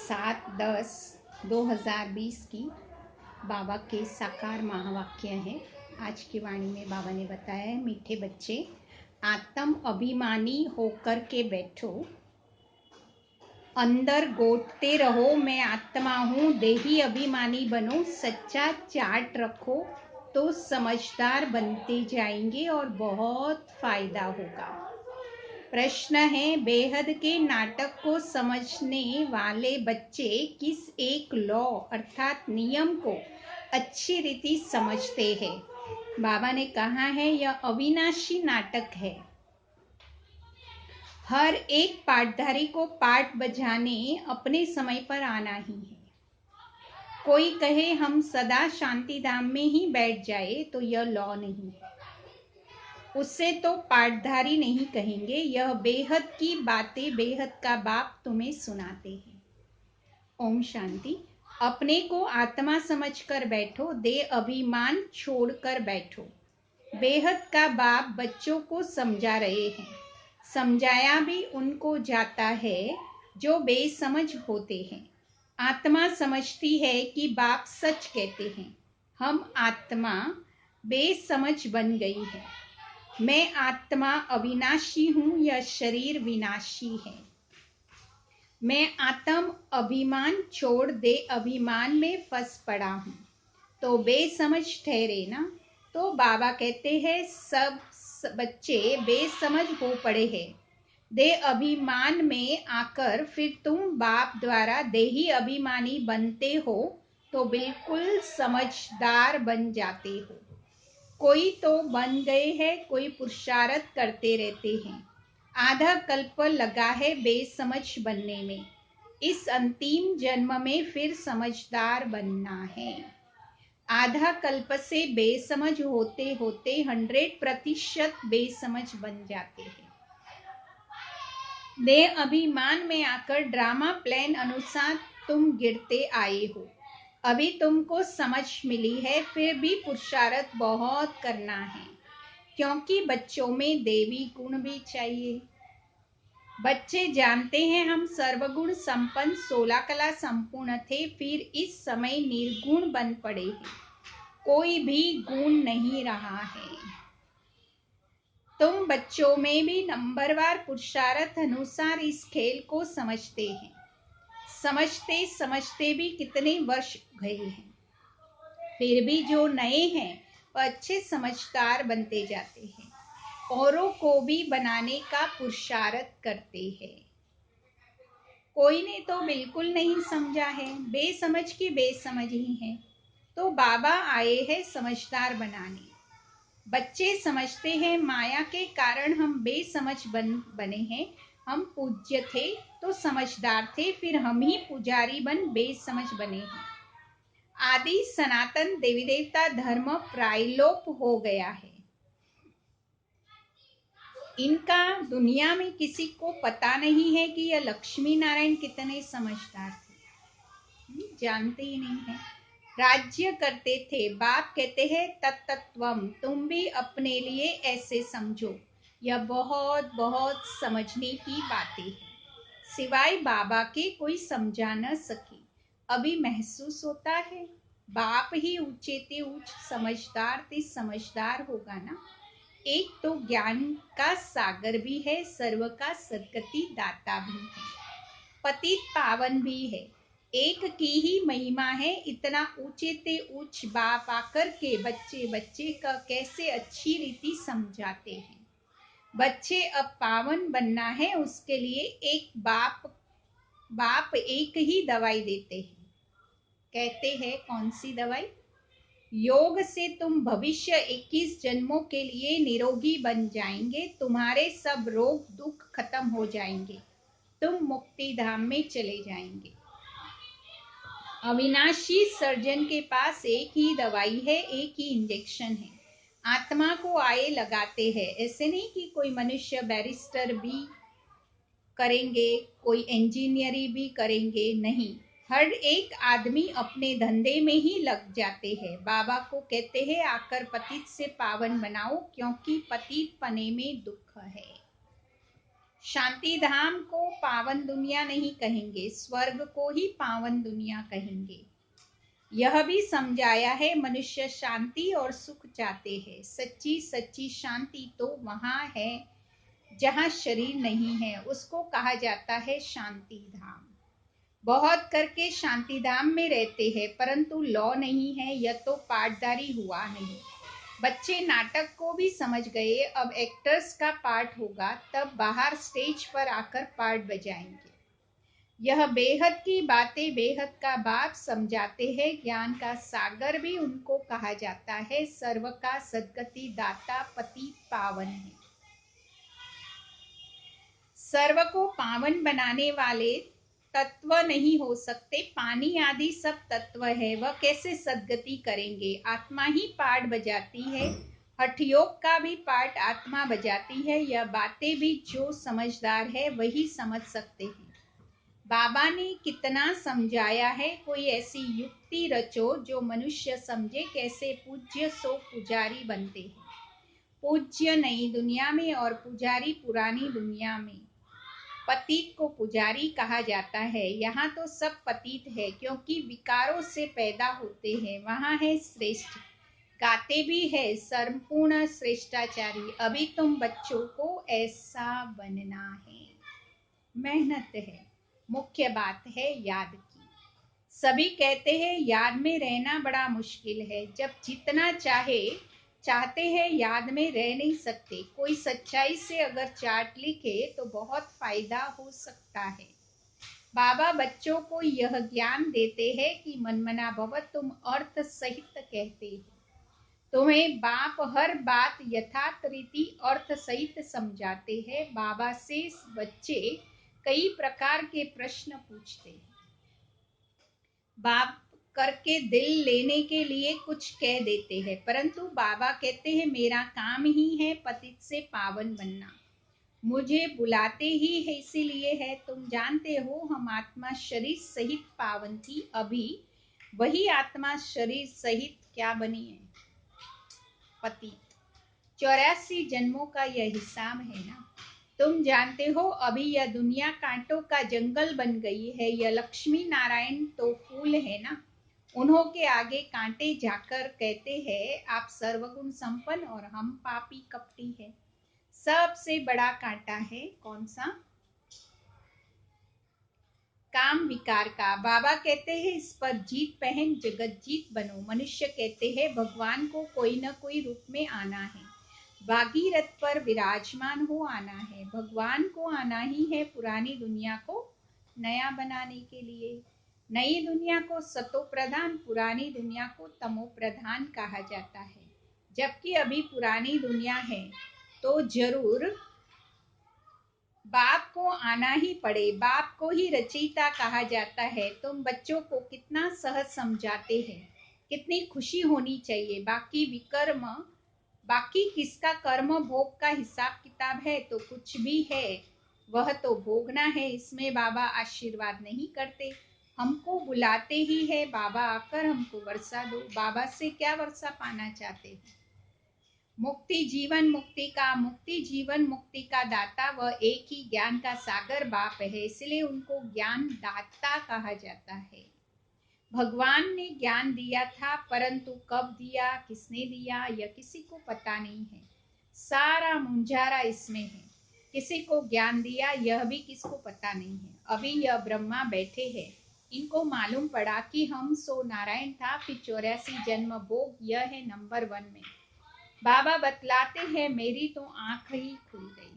7/10/2020 की बाबा के साकार महावाक्य है। आज की वाणी में बाबा ने बताया है, मीठे बच्चे आत्म अभिमानी होकर के बैठो, अंदर गोटते रहो मैं आत्मा हूँ, देही अभिमानी बनो, सच्चा चार्ट रखो तो समझदार बनते जाएंगे और बहुत फायदा होगा। प्रश्न है, बेहद के नाटक को समझने वाले बच्चे किस एक लॉ अर्थात नियम को अच्छी रीति समझते हैं? बाबा ने कहा है, यह अविनाशी नाटक है। हर एक पाठधारी को पाठ बजाने अपने समय पर आना ही है। कोई कहे हम सदा शांति धाम में ही बैठ जाए तो यह लॉ नहीं है, उससे तो पाठधारी नहीं कहेंगे। यह बेहद की बातें बेहद का बाप तुम्हें सुनाते हैं। ओम शांति। अपने को आत्मा समझकर बैठो, दे अभिमान छोड़कर बैठो। बेहद का बाप बच्चों को समझा रहे हैं। समझाया भी उनको जाता है जो बेसमझ होते हैं। आत्मा समझती है कि बाप सच कहते हैं। हम आत्मा बेसमझ बन गई है। मैं आत्मा अविनाशी हूँ, यह शरीर विनाशी है। मैं आत्म अभिमान छोड़ दे अभिमान में फंस पड़ा हूँ तो बेसमझ ठहरे ना। तो बाबा कहते हैं, सब बच्चे बेसमझ हो पड़े हैं। दे अभिमान में आकर फिर तुम बाप द्वारा देही अभिमानी बनते हो तो बिल्कुल समझदार बन जाते हो। कोई तो बन गए हैं, कोई पुरुषार्थ करते रहते हैं। आधा कल्प लगा है बेसमझ बनने में। इस अंतिम जन्म में फिर समझदार बनना है। आधा कल्प से बेसमझ होते होते 100% बेसमझ बन जाते हैं। दे अभिमान में आकर ड्रामा प्लान अनुसार तुम गिरते आए हो। अभी तुमको समझ मिली है, फिर भी पुरुषार्थ बहुत करना है, क्योंकि बच्चों में देवी गुण भी चाहिए। बच्चे जानते हैं हम सर्वगुण संपन्न 16 कला संपूर्ण थे, फिर इस समय निर्गुण बन पड़े हैं। कोई भी गुण नहीं रहा है। तुम बच्चों में भी नंबरवार पुरुषार्थ अनुसार इस खेल को समझते हैं। समझते समझते भी कितने वर्ष गए हैं, फिर भी जो नए हैं वह अच्छे समझदार बनते जाते हैं। औरों को भी बनाने का पुरुषार्थ करते हैं। कोई ने तो बिल्कुल नहीं समझा है, बेसमझ की बेसमझ ही है। तो बाबा आए हैं समझदार बनाने। बच्चे समझते हैं माया के कारण हम बेसमझ बने हैं। हम पूज्य थे तो समझदार थे, फिर हम ही पुजारी बन बेसमझ बने हैं। आदि सनातन देवी देवता धर्म प्रायलोप हो गया है। इनका दुनिया में किसी को पता नहीं है कि यह लक्ष्मी नारायण कितने समझदार थे। जानते ही नहीं है। राज्य करते थे। बाप कहते हैं तत्तत्वम, तुम भी अपने लिए ऐसे समझो। यह बहुत बहुत समझने की बातें हैं। सिवाय बाबा के कोई समझा न सके। अभी महसूस होता है बाप ही ऊंचे ते ऊंच, समझदार ते समझदार होगा ना। एक तो ज्ञान का सागर भी है, सर्व का सदगति दाता भी है, पतित पावन भी है। एक की ही महिमा है। इतना ऊंचे ते ऊंच बाप आकर के बच्चे बच्चे का कैसे अच्छी रीति समझाते हैं। बच्चे अब पावन बनना है, उसके लिए एक बाप एक ही दवाई देते हैं। कहते हैं कौन सी दवाई? योग से तुम भविष्य 21 जन्मों के लिए निरोगी बन जाएंगे। तुम्हारे सब रोग दुख खत्म हो जाएंगे। तुम मुक्ति धाम में चले जाएंगे। अविनाशी सर्जन के पास एक ही दवाई है, एक ही इंजेक्शन है। आत्मा को आए लगाते हैं। ऐसे नहीं कि कोई मनुष्य बैरिस्टर भी करेंगे, कोई इंजीनियरिंग भी करेंगे, नहीं। हर एक आदमी अपने धंधे में ही लग जाते हैं। बाबा को कहते हैं आकर पतित से पावन बनाओ, क्योंकि पतित पने में दुख है। शांति धाम को पावन दुनिया नहीं कहेंगे, स्वर्ग को ही पावन दुनिया कहेंगे। यह भी समझाया है मनुष्य शांति और सुख चाहते हैं। सच्ची सच्ची शांति तो वहां है जहां शरीर नहीं है, उसको कहा जाता है शांति धाम। बहुत करके शांति धाम में रहते हैं परंतु लौ नहीं है, यह तो पाठदारी हुआ नहीं। बच्चे नाटक को भी समझ गए, अब एक्टर्स का पार्ट होगा, तब बाहर स्टेज पर आकर पार्ट बजाएंगे। यह बेहद की बातें बेहद का बाप समझाते हैं। ज्ञान का सागर भी उनको कहा जाता है। सर्व का सद्गति दाता पति पावन है। सर्व को पावन बनाने वाले तत्व नहीं हो सकते। पानी आदि सब तत्व है, वह कैसे सद्गति करेंगे? आत्मा ही पाठ बजाती है। हठ योग का भी पाठ आत्मा बजाती है। यह बातें भी जो समझदार है वही समझ सकते हैं। बाबा ने कितना समझाया है, कोई ऐसी युक्ति रचो जो मनुष्य समझे। कैसे पूज्य सो पुजारी बनते हैं। पूज्य नई दुनिया में और पुजारी पुरानी दुनिया में। पतित को पुजारी कहा जाता है। यहाँ तो सब पतित है क्योंकि विकारों से पैदा होते हैं। वहाँ है श्रेष्ठ, गाते भी है संपूर्ण श्रेष्ठाचारी। अभी तुम बच्चों को ऐसा बनना है। मेहनत है, मुख्य बात है याद की। सभी कहते हैं याद में रहना बड़ा मुश्किल है। जब जितना चाहते हैं याद में रह नहीं सकते। कोई सच्चाई से अगर चार्ट लिखे तो बहुत फायदा हो सकता है। बाबा बच्चों को यह ज्ञान देते हैं कि मनमना भव, तुम अर्थ सहित कहते हो। तुम्हें बाप हर बात यथार्थ रीति अर्थ सहित समझाते हैं। बाबा से बच्चे कई प्रकार के प्रश्न पूछते हैं। बाप करके दिल लेने के लिए कुछ कह देते हैं, परंतु बाबा कहते हैं मेरा काम ही है पतित से पावन बनना। मुझे बुलाते ही है इसीलिए है। तुम जानते हो हम आत्मा शरीर सहित पावन थी, अभी वही आत्मा शरीर सहित क्या बनी है? पतित। 84 जन्मों का यह हिसाब है ना। तुम जानते हो अभी यह दुनिया कांटों का जंगल बन गई है। यह लक्ष्मी नारायण तो फूल है ना, उन्हों के आगे कांटे जाकर कहते हैं आप सर्वगुण संपन्न और हम पापी कपटी है। सबसे बड़ा कांटा है कौन सा? काम विकार का। बाबा कहते हैं इस पर जीत पहन जगत जीत बनो। मनुष्य कहते हैं भगवान को कोई न कोई रूप में आना है, भागीरथ पर विराजमान हो आना है। भगवान को आना ही है पुरानी दुनिया को नया बनाने के लिए। नई दुनिया को सतो प्रधान, पुरानी दुनिया को तमो प्रधान कहा जाता है। जबकि अभी पुरानी दुनिया है तो जरूर बाप को आना ही पड़े। बाप को ही रचयिता कहा जाता है। तुम बच्चों को कितना सहज समझाते हैं, कितनी खुशी होनी चाहिए। बाकी किसका कर्म भोग का हिसाब किताब है तो कुछ भी है वह तो भोगना है। इसमें बाबा आशीर्वाद नहीं करते, हमको बुलाते ही है बाबा आकर हमको वर्षा दो। बाबा से क्या वर्षा पाना चाहते हो? मुक्ति जीवन मुक्ति का दाता वह एक ही ज्ञान का सागर बाप है, इसलिए उनको ज्ञान दाता कहा जाता है। भगवान ने ज्ञान दिया था परंतु कब दिया, किसने दिया, यह किसी को पता नहीं है। सारा मुंजारा इसमें है। किसी को ज्ञान दिया यह भी किसको पता नहीं है। अभी यह ब्रह्मा बैठे हैं, इनको मालूम पड़ा कि हम सो नारायण था, फिर 84 जन्म भोग, यह है नंबर 1 में। बाबा बतलाते हैं मेरी तो आंख ही खुल गई।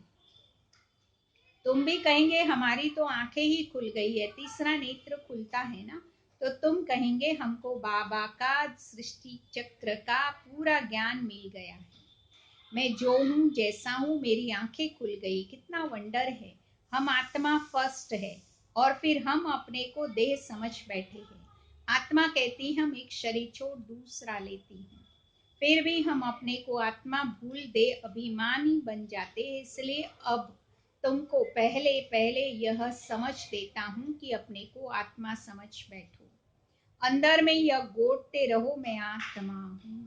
तुम भी कहेंगे हमारी तो आंखें ही खुल गई है। तीसरा नेत्र खुलता है ना, तो तुम कहेंगे हमको बाबा का सृष्टि चक्र का पूरा ज्ञान मिल गया है। मैं जो हूँ जैसा हूँ, मेरी आंखें खुल गई। कितना वंडर है। हम आत्मा फर्स्ट है और फिर हम अपने को देह समझ बैठे हैं। आत्मा कहती हम एक शरीर छोड़ दूसरा लेती हूँ, फिर भी हम अपने को आत्मा भूल दे अभिमानी बन जाते हैं। इसलिए अब तुमको पहले पहले यह समझ देता हूं कि अपने को आत्मा समझ बैठो। अंदर में यह गोटते रहो मैं आत्मा हूं।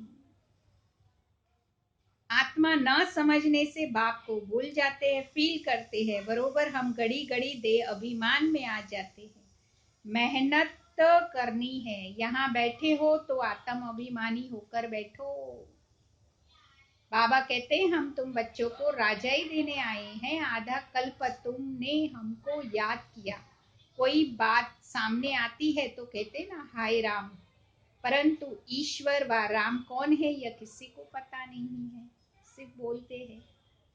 आत्मा न समझने से बाप को भूल जाते हैं, फील करते हैं, बरोबर हम घड़ी घड़ी दे अभिमान में आ जाते हैं। मेहनत करनी है, यहाँ बैठे हो तो आत्म अभिमानी होकर बैठो। बाबा कहते हैं हम तुम बच्चों को राजाई देने आए हैं, आधा कल्प तुमने हमको याद किया। कोई बात सामने आती है तो कहते ना हाय राम, परंतु ईश्वर व राम कौन है यह किसी को पता नहीं है, सिर्फ बोलते हैं।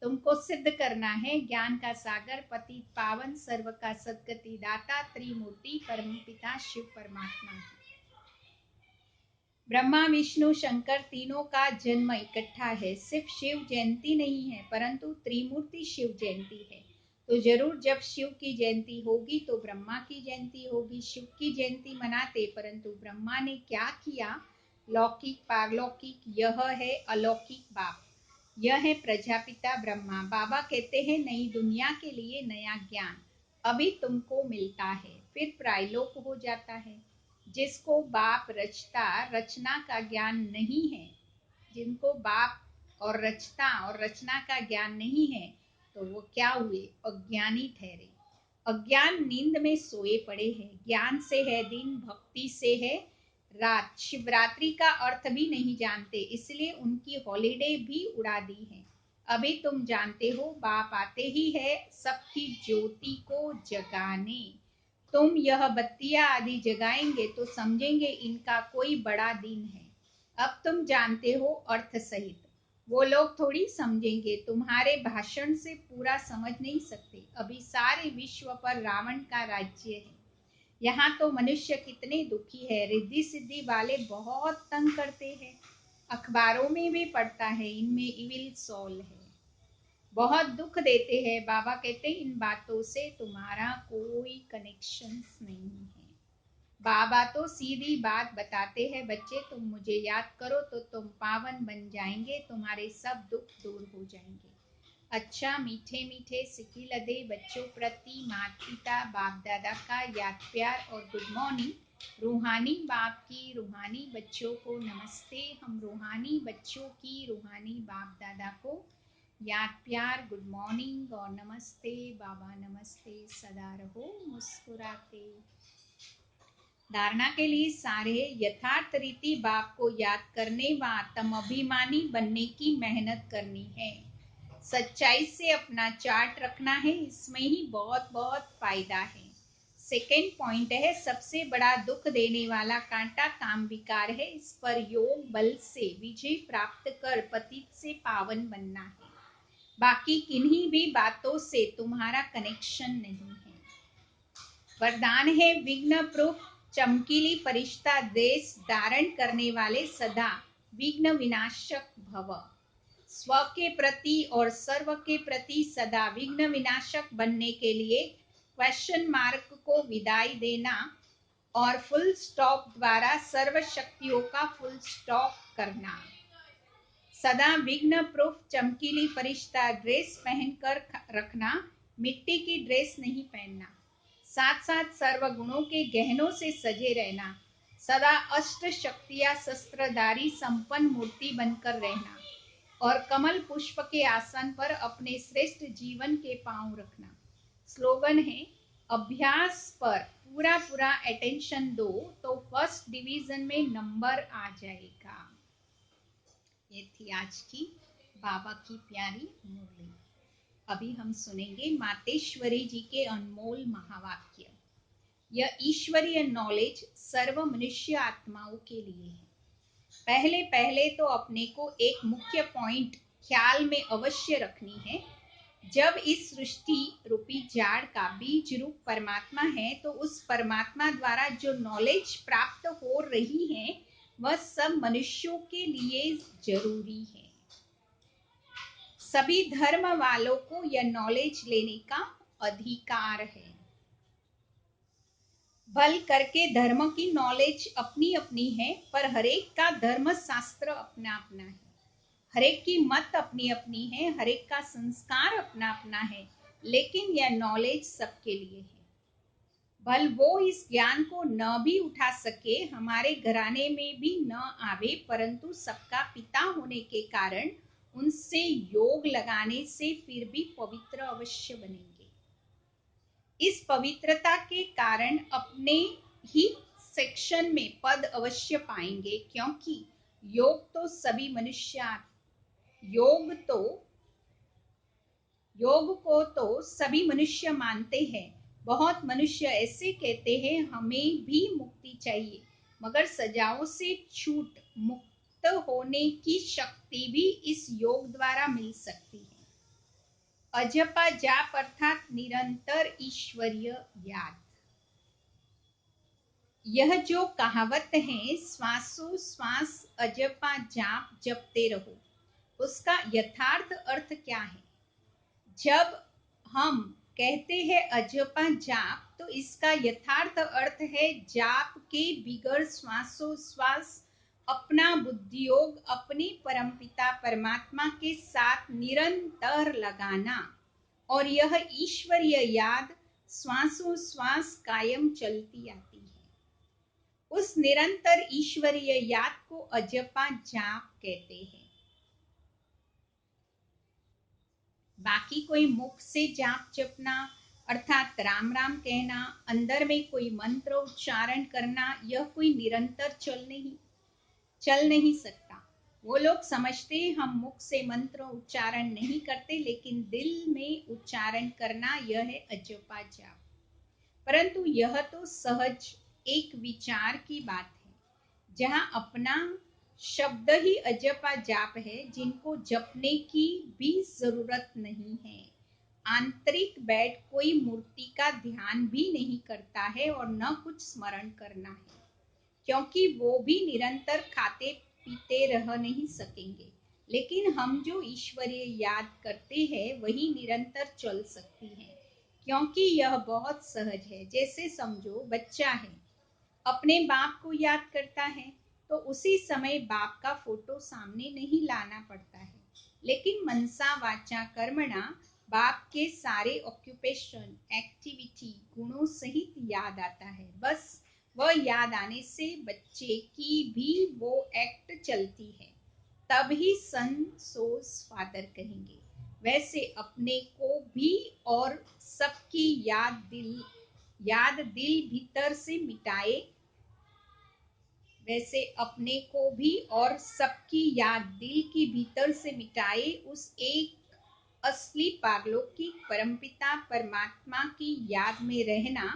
तुमको सिद्ध करना है ज्ञान का सागर पतित पावन सर्व का सद्गति दाता त्रिमूर्ति परम पिता शिव परमात्मा है। ब्रह्मा विष्णु शंकर तीनों का जन्म इकट्ठा है, सिर्फ शिव जयंती नहीं है परंतु त्रिमूर्ति शिव जयंती है। तो जरूर जब शिव की जयंती होगी तो ब्रह्मा की जयंती होगी। शिव की जयंती मनाते परंतु ब्रह्मा ने क्या किया, लौकिक पारलौकिक, यह है अलौकिक बाप, यह है प्रजापिता ब्रह्मा। बाबा कहते हैं नई दुनिया के लिए नया ज्ञान अभी तुमको मिलता है, फिर प्रायलोक हो जाता है। जिसको बाप रचता रचना का ज्ञान नहीं है, जिनको बाप और रचता और रचना का ज्ञान नहीं है तो वो क्या हुए, अज्ञानी ठहरे। अज्ञान नींद में सोए पड़े हैं, ज्ञान से है दिन, भक्ति से है रात। शिवरात्रि का अर्थ भी नहीं जानते, इसलिए उनकी हॉलीडे भी उड़ा दी है। अभी तुम जानते हो बाप आते ही है सबकी ज्योति को जगाने। तुम यह बत्तियां आदि जगाएंगे तो समझेंगे इनका कोई बड़ा दिन है। अब तुम जानते हो अर्थ सहित, वो लोग थोड़ी समझेंगे, तुम्हारे भाषण से पूरा समझ नहीं सकते। अभी सारे विश्व पर रावण का राज्य है, यहाँ तो मनुष्य कितने दुखी है, रिद्धि सिद्धि वाले बहुत तंग करते हैं। अखबारों में भी पढ़ता है इनमें इविल सोल है, बहुत दुख देते हैं। बाबा कहते हैं इन बातों से तुम्हारा कोई कनेक्शन नहीं है। बाबा तो सीधी बात बताते हैं, बच्चे तुम मुझे याद करो तो तुम पावन बन जाएंगे, तुम्हारे सब दुख दूर हो जाएंगे। अच्छा मीठे मीठे सिकी लदे बच्चों प्रति माता पिता बाप दादा का याद प्यार और गुड मॉर्निंग। रूहानी बाप की रूहानी बच्चों को नमस्ते। हम रूहानी बच्चों की रूहानी बाप दादा को याद प्यार गुड मॉर्निंग और नमस्ते। बाबा नमस्ते, सदा रहो मुस्कुराते। धारणा के लिए सारे यथार्थ रीति बाप को याद करने व आत्म अभिमानी बनने की मेहनत करनी है। सच्चाई से अपना चार्ट रखना है, इसमें ही बहुत बहुत फायदा है। सेकेंड पॉइंट है सबसे बड़ा दुख देने वाला कांटा काम विकार है, इस पर योग बल से विजय प्राप्त कर पतित से पावन बनना है। बाकी किन्हीं भी बातों से तुम्हारा कनेक्शन नहीं है। वरदान है विघ्न प्रूफ चमकीली फरिश्ता देश धारण करने वाले सदा विघ्न विनाशक भव। स्व के प्रति और सर्व के प्रति सदा विघ्न विनाशक बनने के लिए क्वेश्चन मार्क को विदाई देना और फुल स्टॉप द्वारा सर्व शक्तियों का फुल स्टॉप करना। सदा विघ्न प्रूफ चमकीली फरिश्ता ड्रेस पहनकर रखना, मिट्टी की ड्रेस नहीं पहनना। साथ साथ सर्व गुणों के गहनों से सजे रहना। सदा अष्ट शक्तियां शस्त्रधारी संपन्न मूर्ति बनकर रहना और कमल पुष्प के आसन पर अपने श्रेष्ठ जीवन के पांव रखना। स्लोगन है अभ्यास पर पूरा पूरा अटेंशन दो तो फर्स्ट डिवीजन में नंबर आ जाएगा। ये थी आज की बाबा की प्यारी मुरली। अभी हम सुनेंगे मातेश्वरी जी के अनमोल महावाक्य। यह ईश्वरीय नॉलेज सर्व मनुष्य आत्माओं के लिए है। पहले पहले तो अपने को एक मुख्य पॉइंट ख्याल में अवश्य रखनी है। जब इस सृष्टि रूपी जाड़ का बीज रूप परमात्मा है तो उस परमात्मा द्वारा जो नॉलेज प्राप्त हो रही है वह सब मनुष्यों के लिए जरूरी है। सभी धर्म वालों को यह नॉलेज लेने का अधिकार है। भल करके धर्म की नॉलेज अपनी अपनी है, पर हरेक का धर्म शास्त्र अपना अपना है। हरेक की मत अपनी अपनी है, हरेक का संस्कार अपना अपना है, लेकिन यह नॉलेज सबके लिए है। भल वो इस ज्ञान को न भी उठा सके, हमारे घराने में भी न आवे, परंतु सबका पिता होने के कारण उनसे योग लगाने से फिर भी पवित्र अवश्य बनेंगे। इस पवित्रता के कारण अपने ही सेक्शन में पद अवश्य पाएंगे, क्योंकि योग तो सभी मनुष्य योग तो योग को तो सभी मनुष्य मानते हैं। बहुत मनुष्य ऐसे कहते हैं हमें भी मुक्ति चाहिए, मगर सजाओं से छूट मुक्त होने की शक्ति भी इस योग द्वारा मिल सकती है। अजपा जाप अर्थात निरंतर ईश्वरीय याद। यह जो कहावत है श्वासोश्वास अजपा जाप जपते रहो, उसका यथार्थ अर्थ क्या है? जब हम कहते हैं अजपा जाप, तो इसका यथार्थ अर्थ है जाप के बिगड़ श्वासोश्वास अपना बुद्धियोग अपने परमपिता परमात्मा के साथ निरंतर लगाना, और यह ईश्वरीय याद श्वासोश्वास कायम चलती आती है। उस निरंतर ईश्वरीय याद को अजपा जाप कहते हैं। बाकी कोई मुख से जाप जपना अर्थात राम राम कहना, अंदर में कोई मंत्र उच्चारण करना, यह कोई निरंतर चल नहीं सकता। वो लोग समझते हैं हम मुख से मंत्र उच्चारण नहीं करते, लेकिन दिल में उच्चारण करना यह है अजपा जाप। परंतु यह तो सहज एक विचार की बात है, जहां अपना शब्द ही अजपा जाप है, जिनको जपने की भी जरूरत नहीं है। आंतरिक बैठ कोई मूर्ति का ध्यान भी नहीं करता है और न कुछ स्मरण करना है, क्योंकि वो भी निरंतर खाते पीते रह नहीं सकेंगे। लेकिन हम जो ईश्वरीय याद करते हैं वही निरंतर चल सकती है, क्योंकि यह बहुत सहज है। जैसे समझो बच्चा है, अपने बाप को याद करता है, तो उसी समय बाप का फोटो सामने नहीं लाना पड़ता है, लेकिन मनसा वाचा कर्मणा बाप के सारे ऑक्यूपेशन एक्टिविटी गुणों सहित याद आता है। बस वह याद आने से बच्चे की भी वो एक्ट चलती है, तब ही सन सोज फादर कहेंगे। वैसे अपने को भी और सबकी याद दिल भीतर से मिटाए, वैसे अपने को भी और सबकी याद दिल के भीतर से मिटाए उस एक असली पारलौकिक परमपिता परमात्मा की याद में रहना,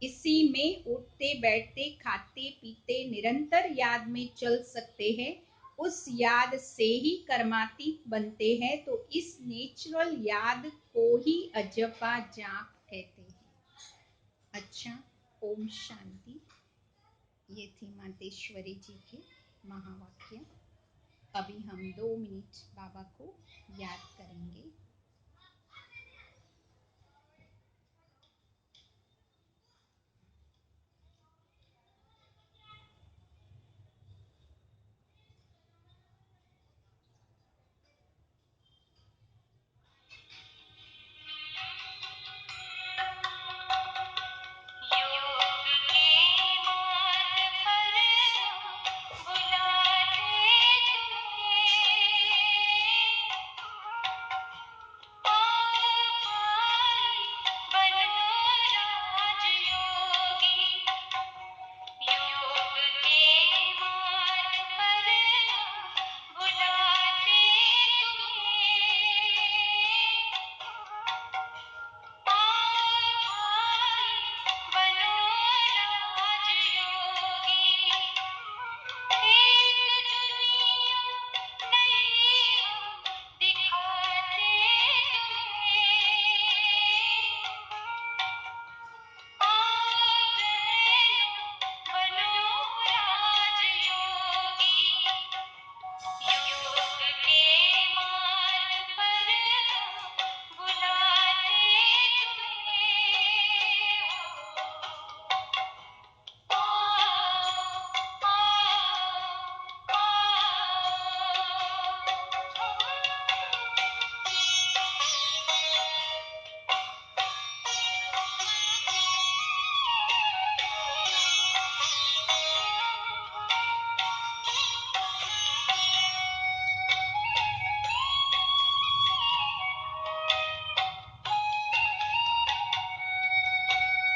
इसी में उठते बैठते खाते पीते निरंतर याद में चल सकते हैं। उस याद से ही कर्मातीत बनते हैं, तो इस नेचुरल याद को ही अजपा जाप कहते हैं। अच्छा, ओम शांति। ये थी मातेश्वरी जी के महावाक्य। अभी हम 2 मिनट बाबा को याद करेंगे।